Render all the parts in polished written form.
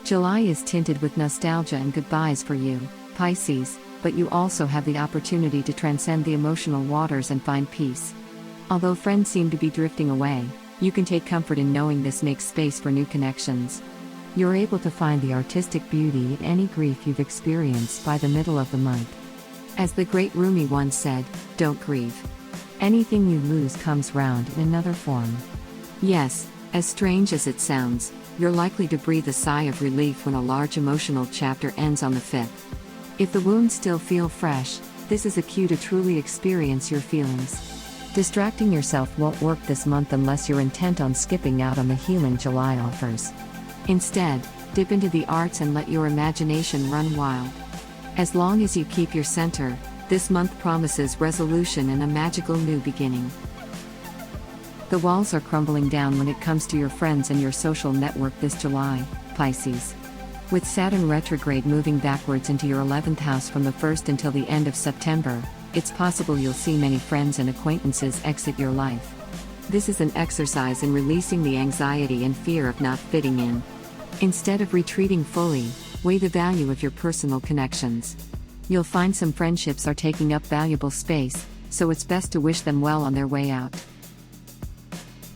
July is tinted with nostalgia and goodbyes for you, Pisces, but you also have the opportunity to transcend the emotional waters and find peace. Although friends seem to be drifting away, you can take comfort in knowing this makes space for new connections. You're able to find the artistic beauty in any grief you've experienced by the middle of the month. As the great Rumi once said, don't grieve. Anything you lose comes round in another form. Yes, as strange as it sounds, you're likely to breathe a sigh of relief when a large emotional chapter ends on the 5th. If the wounds still feel fresh, this is a cue to truly experience your feelings. Distracting yourself won't work this month unless you're intent on skipping out on the healing July offers. Instead, dip into the arts and let your imagination run wild. As long as you keep your center, this month promises resolution and a magical new beginning. The walls are crumbling down when it comes to your friends and your social network this July, Pisces. With Saturn retrograde moving backwards into your 11th house from the 1st until the end of September, it's possible you'll see many friends and acquaintances exit your life. This is an exercise in releasing the anxiety and fear of not fitting in. Instead of retreating fully, weigh the value of your personal connections. You'll find some friendships are taking up valuable space, so it's best to wish them well on their way out.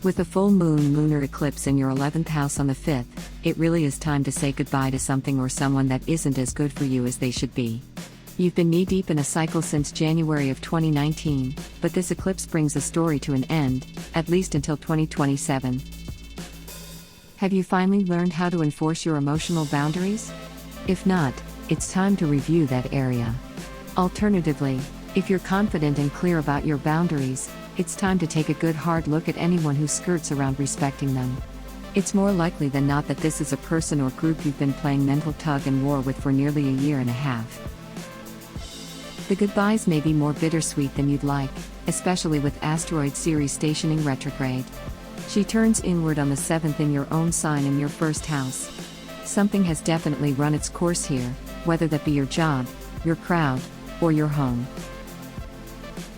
With a full moon lunar eclipse in your 11th house on the 5th, it really is time to say goodbye to something or someone that isn't as good for you as they should be. You've been knee-deep in a cycle since January of 2019, but this eclipse brings a story to an end, at least until 2027. Have you finally learned how to enforce your emotional boundaries? If not, it's time to review that area. Alternatively, if you're confident and clear about your boundaries, it's time to take a good hard look at anyone who skirts around respecting them. It's more likely than not that this is a person or group you've been playing mental tug and war with for nearly a year and a half. The goodbyes may be more bittersweet than you'd like, especially with asteroid Ceres stationing retrograde. She turns inward on the 7th in your own sign in your 1st house. Something has definitely run its course here, whether that be your job, your crowd, or your home.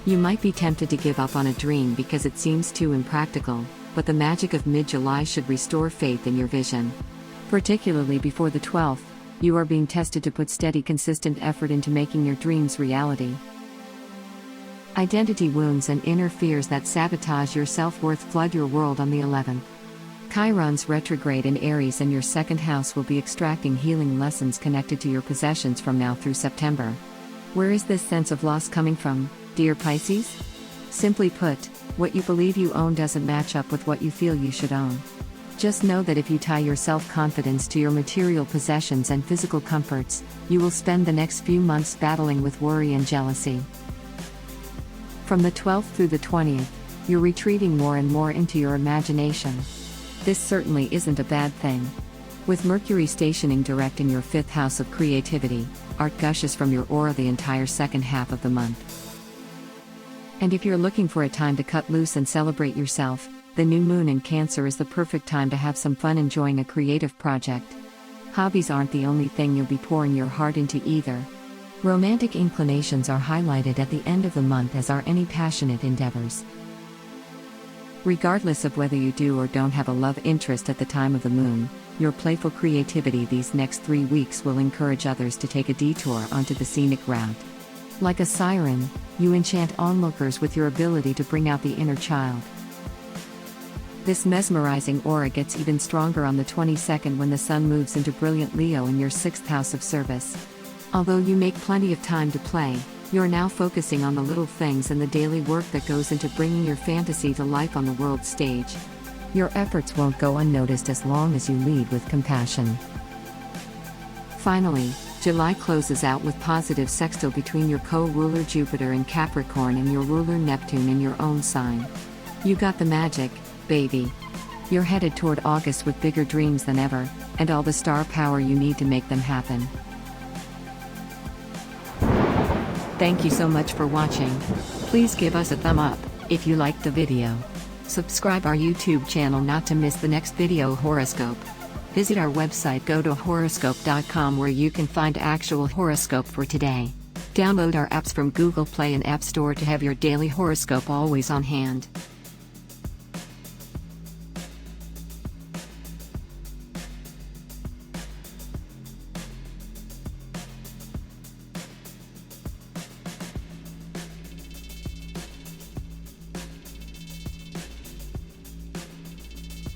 You might be tempted to give up on a dream because it seems too impractical, but the magic of mid-July should restore faith in your vision. Particularly before the 12th, you are being tested to put steady, consistent effort into making your dreams reality. Identity wounds and inner fears that sabotage your self-worth flood your world on the 11th. Chiron's retrograde in Aries in your 2nd house will be extracting healing lessons connected to your possessions from now through September. Where is this sense of loss coming from, dear Pisces? Simply put, what you believe you own doesn't match up with what you feel you should own. Just know that if you tie your self-confidence to your material possessions and physical comforts, you will spend the next few months battling with worry and jealousy. From the 12th through the 20th, you're retreating more and more into your imagination. This certainly isn't a bad thing. With Mercury stationing direct in your 5th house of creativity, art gushes from your aura the entire 2nd half of the month. And if you're looking for a time to cut loose and celebrate yourself, the new moon in Cancer is the perfect time to have some fun enjoying a creative project. Hobbies aren't the only thing you'll be pouring your heart into either. Romantic inclinations are highlighted at the end of the month, as are any passionate endeavors. Regardless of whether you do or don't have a love interest at the time of the moon, your playful creativity these next 3 weeks will encourage others to take a detour onto the scenic route. Like a siren, you enchant onlookers with your ability to bring out the inner child. This mesmerizing aura gets even stronger on the 22nd when the sun moves into brilliant Leo in your 6th house of service. Although you make plenty of time to play, you're now focusing on the little things and the daily work that goes into bringing your fantasy to life on the world stage. Your efforts won't go unnoticed as long as you lead with compassion. Finally, July closes out with positive sextile between your co-ruler Jupiter in Capricorn and your ruler Neptune in your own sign. You got the magic, baby. You're headed toward August with bigger dreams than ever, and all the star power you need to make them happen. Thank you so much for watching. Please give us a thumb up if you liked the video. Subscribe our YouTube channel not to miss the next video horoscope. Visit our website GoToHoroscope.com where you can find actual horoscope for today. Download our apps from Google Play and App Store to have your daily horoscope always on hand.